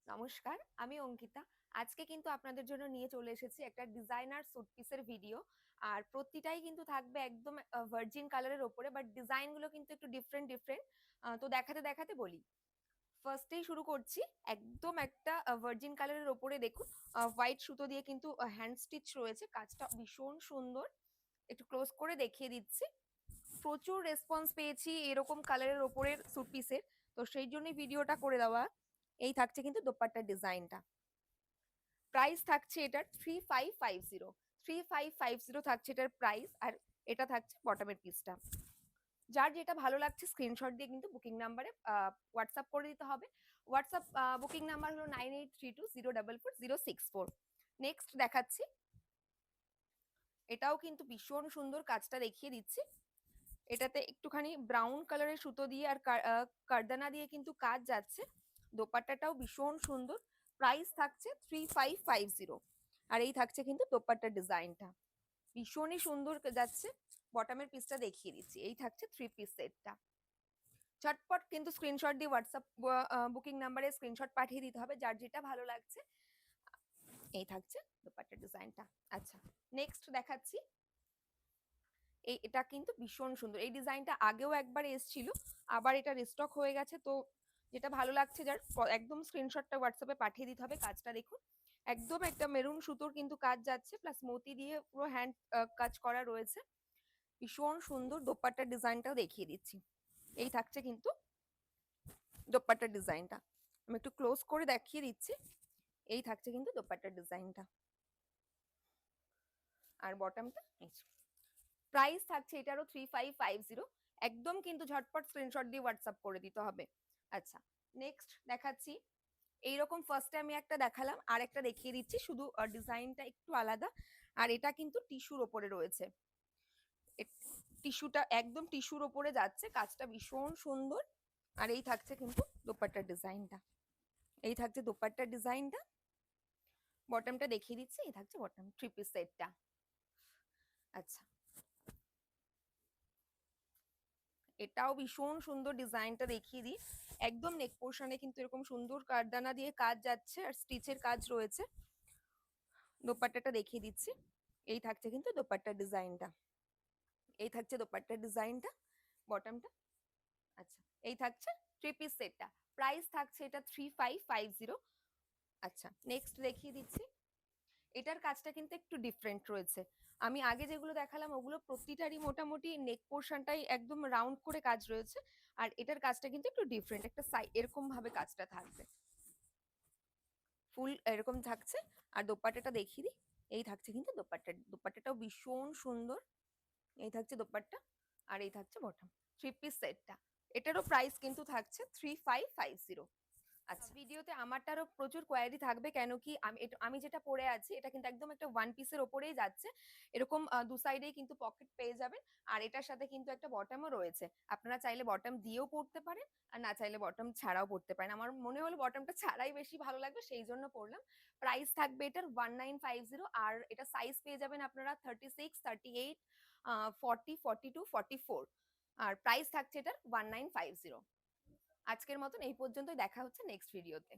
নমস্কার, আমি অঙ্কিতা। আজকে কিন্তু আপনাদের জন্য নিয়ে চলে এসেছি একটা ডিজাইনার স্যুট পিসের ভিডিও। আর প্রতিটাই কিন্তু থাকবে একদম ভার্জিন কালারের ওপরে, বাট ডিজাইন গুলো কিন্তু একটু ডিফারেন্ট। তো দেখাতে দেখাতে বলি। ফার্স্টেই শুরু করছি। একদম একটা ভার্জিন কালারের ওপরে দেখুন, হোয়াইট সুতো দিয়ে কিন্তু হ্যান্ড স্টিচ রয়েছে। কাজটা ভীষণ সুন্দর। একটু ক্লোজ করে দেখিয়ে দিচ্ছি। প্রচুর রেসপন্স পেয়েছি এরকম কালারের ওপরের স্যুট পিসের, তো সেই জন্যই ভিডিওটা করে দেওয়া। এই থাকছে কিন্তু দোপাট্টার ডিজাইনটা। প্রাইস থাকছে এটার 3550। 3550 থাকছে এটার প্রাইস। আর এটা থাকছে বটমের পিসটা। যার যেটা ভালো লাগছে স্ক্রিনশট দিয়ে কিন্তু বুকিং নাম্বারে হোয়াটসঅ্যাপ করে দিতে হবে। হোয়াটসঅ্যাপ বুকিং নাম্বার হলো 9832044064। নেক্সট দেখাচ্ছি। এটাও কিন্তু ভীষণ সুন্দর, কাজটা দেখিয়ে দিচ্ছি। এটাতে একটুখানি ব্রাউন কালারের সুতো দিয়ে আর কারদানা দিয়ে কিন্তু কাজ যাচ্ছে। দোপাট্টাটাও ভীষণ সুন্দর। প্রাইস থাকছে 3550। আর এই থাকছে কিন্তু দোপাট্টার ডিজাইনটা, ভীষণই সুন্দর যাচ্ছে। বটমের পিসটা দেখিয়ে দিচ্ছি। এই থাকছে 3 পিস সেটটা। চটপট কিন্তু স্ক্রিনশট দিয়ে হোয়াটসঅ্যাপ বুকিং নাম্বারে স্ক্রিনশট পাঠিয়ে দিতে হবে যার যেটা ভালো লাগছে। এই থাকছে দোপাট্টার ডিজাইনটা। আচ্ছা, নেক্সট দেখাচ্ছি। এটা কিন্তু ভীষণ সুন্দর। এই ডিজাইনটা আগেও একবার এসেছিল, আবার এটা রিস্টক হয়ে গেছে। তো যেটা ভালো লাগছে যার একদম স্ক্রিনশটটা হোয়াটসঅ্যাপে পাঠিয়ে দিতে হবে। কাজটা দেখুন, একদম একটা মেরুন সুতোর কিন্তু কাজ যাচ্ছে, প্লাস মতি দিয়ে পুরো হ্যান্ড কাজ করা রয়েছে। ভীষণ সুন্দর। দোপাট্টার ডিজাইনটাও দেখিয়ে দিচ্ছি। এই থাকছে কিন্তু দোপাট্টার ডিজাইনটা। আমি একটু ক্লোজ করে দেখিয়ে দিচ্ছি। এই থাকছে কিন্তু দোপাট্টার ডিজাইনটা। আর বটমটা প্রাইস থাকছে এটারও 3550। একদম কিন্তু ঝটপট স্ক্রিনশট দিয়ে হোয়াটসঅ্যাপ করে দিতে হবে। আচ্ছা, নেক্সট দেখাচ্ছি। এইরকম ফার্স্টে আমি একটা দেখালাম, আর একটা দেখিয়ে দিচ্ছি, শুধু ডিজাইনটা একটু আলাদা। আর এটা কিন্তু টিস্যুর ওপরে রয়েছে। টিস্যুটা একদম টিস্যুর ওপরে যাচ্ছে, কাজটা ভীষণ সুন্দর। আর এই থাকছে কিন্তু দোপাট্টার ডিজাইনটা। এই থাকছে দোপাট্টার ডিজাইনটা। বটমটা দেখিয়ে দিচ্ছি। এই থাকছে বটম 3 পিস সেটটা। আচ্ছা, এটাও ভীষণ সুন্দর। ডিজাইনটা দেখিয়ে দিই। একদম নেক পোর্শনে কিন্তু এরকম সুন্দর কারদানা দিয়ে কাজ যাচ্ছে আর স্টিচের কাজ রয়েছে। দোপাট্টাটা দেখিয়ে দিচ্ছি। এই থাকছে কিন্তু দোপাট্টার ডিজাইনটা। এই থাকছে দোপাট্টার ডিজাইনটা, বটমটা। আচ্ছা, এই থাকছে 3 পিস সেটটা। প্রাইস থাকছে এটা 3550। আচ্ছা, নেক্সট দেখিয়ে দিচ্ছি। এটার কাজটা কিন্তু একটু ডিফারেন্ট রয়েছে। আমি আগে যেগুলো দেখালাম ওগুলো প্রতিটারই মোটামুটি নেক পোর্শনটাই একদম রাউন্ড করে কাজ রয়েছে। আর এটার কাজটা কিন্তু একটু ডিফারেন্ট, একটা এরকম ভাবে কাজটা থাকবে, ফুল এরকম থাকছে। আর দোপাট্টাটা দেখিয়ে দিই। এই থাকছে কিন্তু দোপাট্টাটাও ভীষণ সুন্দর। এই থাকছে দোপাট্টা। আর এই থাকছে বটম 3 পিস সেটটা। এটারও প্রাইস কিন্তু থাকছে 3550। আচ্ছা, ভিডিওতে আমারটারও প্রচুর কোয়ারি থাকবে, কেন কি আমি যেটা পরে আছি এটা কিন্তু একদম একটা ওয়ান পিসের ওপরেই যাচ্ছে। এরকম দু সাইডেই কিন্তু পকেট পেয়ে যাবেন। আর এটার সাথে কিন্তু একটা বটমও রয়েছে। আপনারা চাইলে বটম দিয়েও পরতে পারেন, আর না চাইলে বটম ছাড়াও পরতে পারেন। আমার মনে হলো বটমটা ছাড়াই বেশি ভালো লাগবে, সেই জন্য পরলাম। প্রাইস থাকবে এটার 1950। আর এটা সাইজ পেয়ে যাবেন আপনারা 36, 38, 40, 42, 44। আর প্রাইস থাকছে এটার 1950। আজকের মতন এই পর্যন্তই। দেখা হচ্ছে নেক্সট ভিডিওতে।